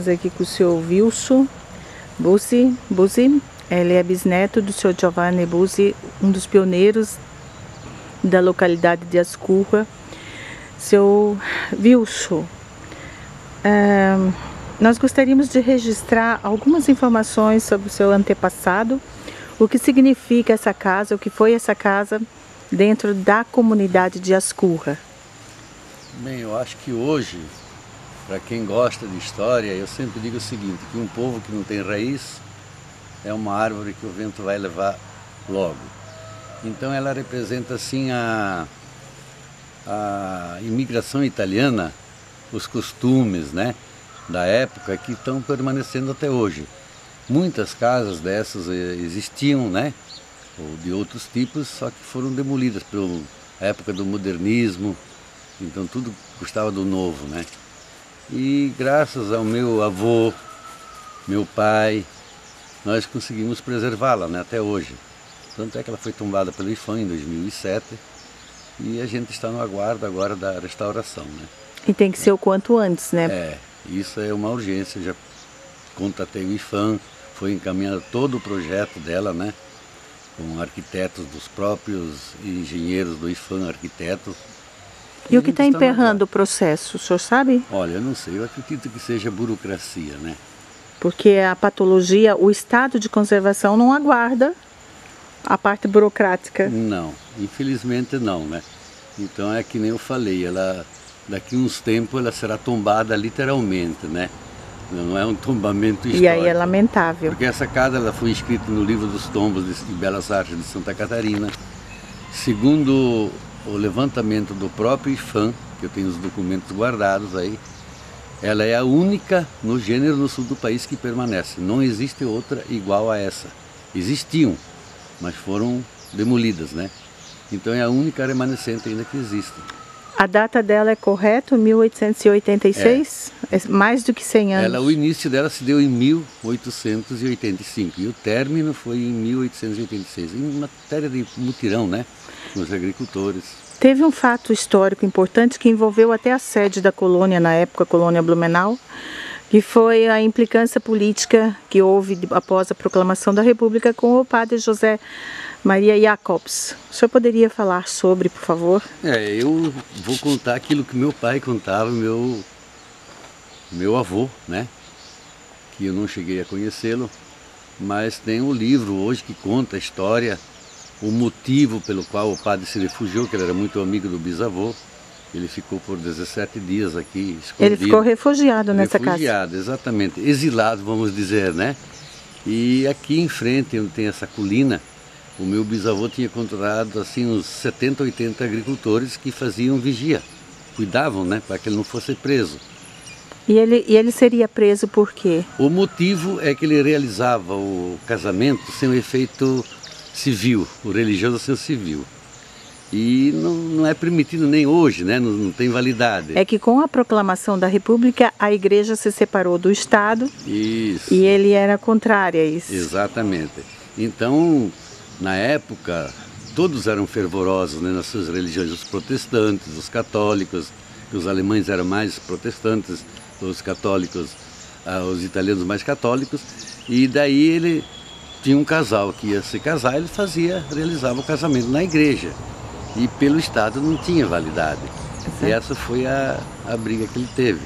Aqui com o senhor Wilson Busi. Ele é bisneto do senhor Giovanni Busi, um dos pioneiros da localidade de Ascurra. Seu Wilson, nós gostaríamos de registrar algumas informações sobre o seu antepassado, o que significa essa casa, o que foi essa casa dentro da comunidade de Ascurra. Bem, eu acho que hoje, para quem gosta de história, eu sempre digo o seguinte, que um povo que não tem raiz é uma árvore que o vento vai levar logo. Então ela representa assim a imigração italiana, os costumes, né, da época que estão permanecendo até hoje. Muitas casas dessas existiam, né, ou de outros tipos, só que foram demolidas pela época do modernismo, então tudo gostava do novo, né. E graças ao meu avô, meu pai, nós conseguimos preservá-la, né, até hoje. Tanto é que ela foi tombada pelo IPHAN em 2007 e a gente está no aguardo agora da restauração, né. E tem que ser o quanto antes, né? É, isso é uma urgência, já contatei o IPHAN, foi encaminhado todo o projeto dela, né, com arquitetos dos próprios engenheiros do IPHAN, arquitetos. E o que está emperrando o processo, o senhor sabe? Olha, eu não sei, eu acredito que seja burocracia, né. Porque a patologia, o estado de conservação não aguarda a parte burocrática. Não, infelizmente não, né. Então é que nem eu falei, ela daqui uns tempos ela será tombada literalmente, né. Não é um tombamento histórico. E aí é lamentável. Porque essa casa ela foi inscrita no livro dos tombos de Belas Artes de Santa Catarina. Segundo o levantamento do próprio IPHAN, que eu tenho os documentos guardados aí, ela é a única no gênero no sul do país que permanece. Não existe outra igual a essa. Existiam, mas foram demolidas, né? Então é a única remanescente ainda que existe. A data dela é correta, 1886? É mais do que 100 anos. O início dela se deu em 1885 e o término foi em 1886, em matéria de mutirão, né, com os agricultores. Teve um fato histórico importante que envolveu até a sede da colônia, na época, a colônia Blumenau, que foi a implicância política que houve após a proclamação da República com o padre José Maria Jacobs. O senhor poderia falar sobre, por favor? Eu vou contar aquilo que meu pai contava, meu avô, né? Que eu não cheguei a conhecê-lo, mas tem um livro hoje que conta a história, o motivo pelo qual o padre se refugiou, que ele era muito amigo do bisavô. Ele ficou por 17 dias aqui, escondido. Ele ficou refugiado nessa casa. Refugiado, exatamente. Exilado, vamos dizer, né? E aqui em frente, onde tem essa colina, o meu bisavô tinha contratado assim uns 70, 80 agricultores que faziam vigia, cuidavam, né, para que ele não fosse preso. E ele seria preso por quê? O motivo é que ele realizava o casamento sem o efeito civil, o religioso sem o civil. E não é permitido nem hoje, né, não tem validade. É que com a proclamação da República, a igreja se separou do Estado. Isso. E ele era contrário a isso. Exatamente. Então, na época, todos eram fervorosos, né, nas suas religiões, os protestantes, os católicos, que os alemães eram mais protestantes, os católicos, os italianos mais católicos, e daí ele tinha um casal que ia se casar, ele realizava o casamento na igreja, e pelo Estado não tinha validade. Exato. E essa foi a briga que ele teve.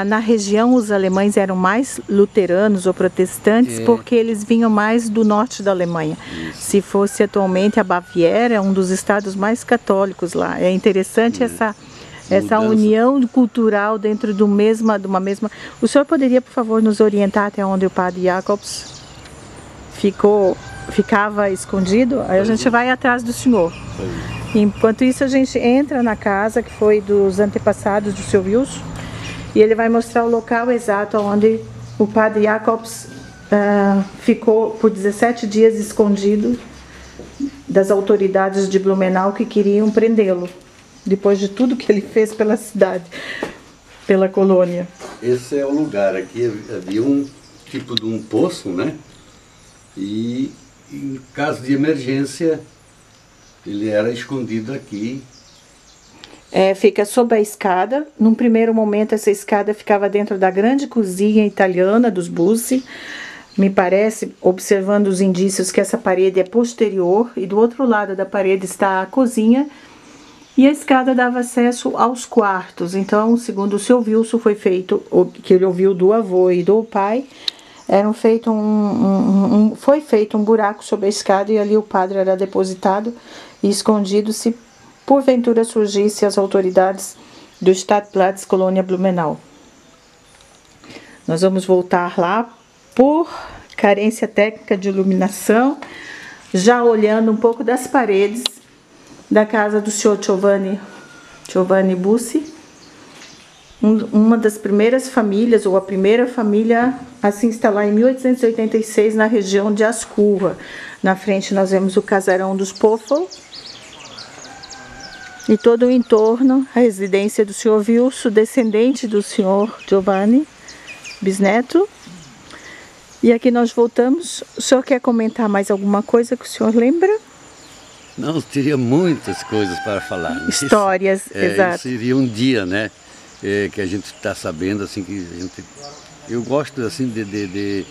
Na região os alemães eram mais luteranos ou protestantes porque eles vinham mais do norte da Alemanha. Isso. Se fosse atualmente a Baviera, é um dos estados mais católicos lá. É interessante essa união cultural dentro de uma mesma... O senhor poderia, por favor, nos orientar até onde o padre Jacobs ficava escondido? Aí a gente vai atrás do senhor. Enquanto isso, a gente entra na casa que foi dos antepassados do seu Wilson. E ele vai mostrar o local exato onde o padre Jacobs ficou por 17 dias escondido das autoridades de Blumenau que queriam prendê-lo, depois de tudo que ele fez pela cidade, pela colônia. Esse é o lugar, aqui havia um tipo de um poço, né? E em caso de emergência, ele era escondido aqui. fica sob a escada. Num primeiro momento, essa escada ficava dentro da grande cozinha italiana dos Bussi. Me parece, observando os indícios, que essa parede é posterior e do outro lado da parede está a cozinha. E a escada dava acesso aos quartos. Então, segundo o seu Wilson, foi feito, o que ele ouviu do avô e do pai, foi feito um buraco sobre a escada e ali o padre era depositado e escondido se porventura surgissem as autoridades do Stadtplatz Colônia Blumenau. Nós vamos voltar lá por carência técnica de iluminação, já olhando um pouco das paredes da casa do senhor Giovanni Bussi, uma das primeiras famílias, ou a primeira família a se instalar em 1886 na região de Ascurra. Na frente nós vemos o casarão dos Poffel e todo o entorno, a residência do senhor Wilson, descendente do senhor Giovanni, bisneto. E aqui nós voltamos. O senhor quer comentar mais alguma coisa que o senhor lembra? Não, teria muitas coisas para falar. Histórias, exato. Isso seria um dia, né? Que a gente está sabendo, assim, que a gente... Eu gosto, assim, de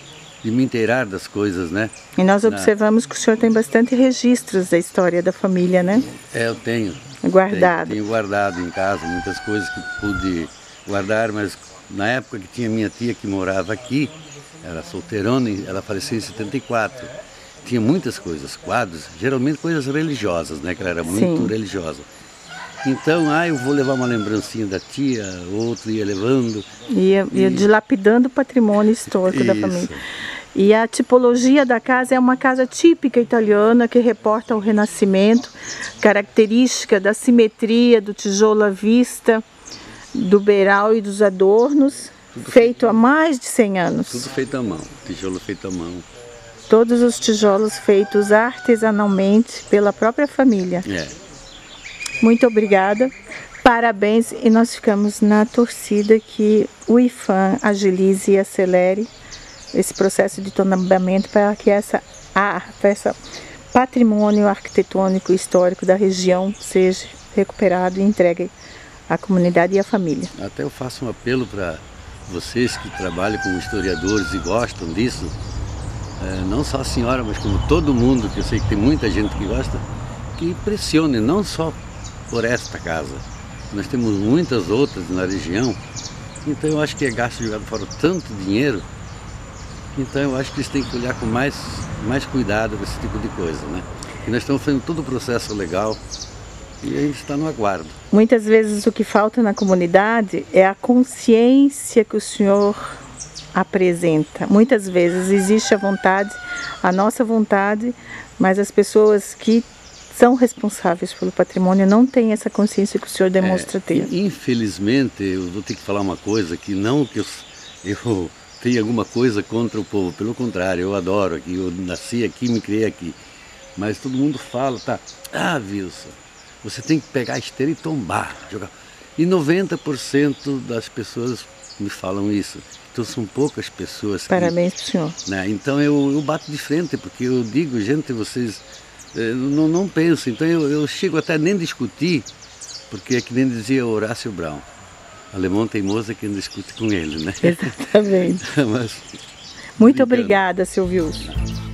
me inteirar das coisas, né? E nós observamos que o senhor tem bastante registros da história da família, né? Eu tenho. Guardado. Tenho guardado em casa muitas coisas que pude guardar, mas na época que tinha minha tia que morava aqui, era solteirona, ela faleceu em 74. Tinha muitas coisas, quadros, geralmente coisas religiosas, né? Que ela era muito religiosa. Então, eu vou levar uma lembrancinha da tia, outro ia levando. Ia dilapidando o patrimônio histórico da família. E a tipologia da casa é uma casa típica italiana que reporta o Renascimento, característica da simetria, do tijolo à vista, do beiral e dos adornos, feito há mais de 100 anos. Tudo feito à mão, tijolo feito à mão. Todos os tijolos feitos artesanalmente pela própria família. Muito obrigada, parabéns, e nós ficamos na torcida que o IPHAN agilize e acelere esse processo de tombamento para que essa patrimônio arquitetônico e histórico da região seja recuperado e entregue à comunidade e à família. Até eu faço um apelo para vocês que trabalham como historiadores e gostam disso, não só a senhora, mas como todo mundo, que eu sei que tem muita gente que gosta, que pressione não só por esta casa. Nós temos muitas outras na região, então eu acho que é gasto jogado fora tanto dinheiro, então eu acho que eles têm que olhar com mais cuidado com esse tipo de coisa, né? E nós estamos fazendo todo o processo legal e a gente está no aguardo. Muitas vezes o que falta na comunidade é a consciência que o senhor apresenta. Muitas vezes existe a vontade, a nossa vontade, mas as pessoas que são responsáveis pelo patrimônio não têm essa consciência que o senhor demonstra ter. Infelizmente, eu vou ter que falar uma coisa que não que eu tenha alguma coisa contra o povo, pelo contrário, eu adoro aqui, eu nasci aqui, me criei aqui. Mas todo mundo fala, Wilson, você tem que pegar a esteira e tombar, jogar. E 90% das pessoas me falam isso. Então são poucas pessoas que... Parabéns pro senhor. Né? Então eu bato de frente, porque eu digo, gente, vocês não pensam. Então eu chego até nem discutir, porque é que nem dizia Horácio Brown. Alemão teimoso é quem discute com ele, né? Exatamente. Mas, muito obrigada, seu Wilson.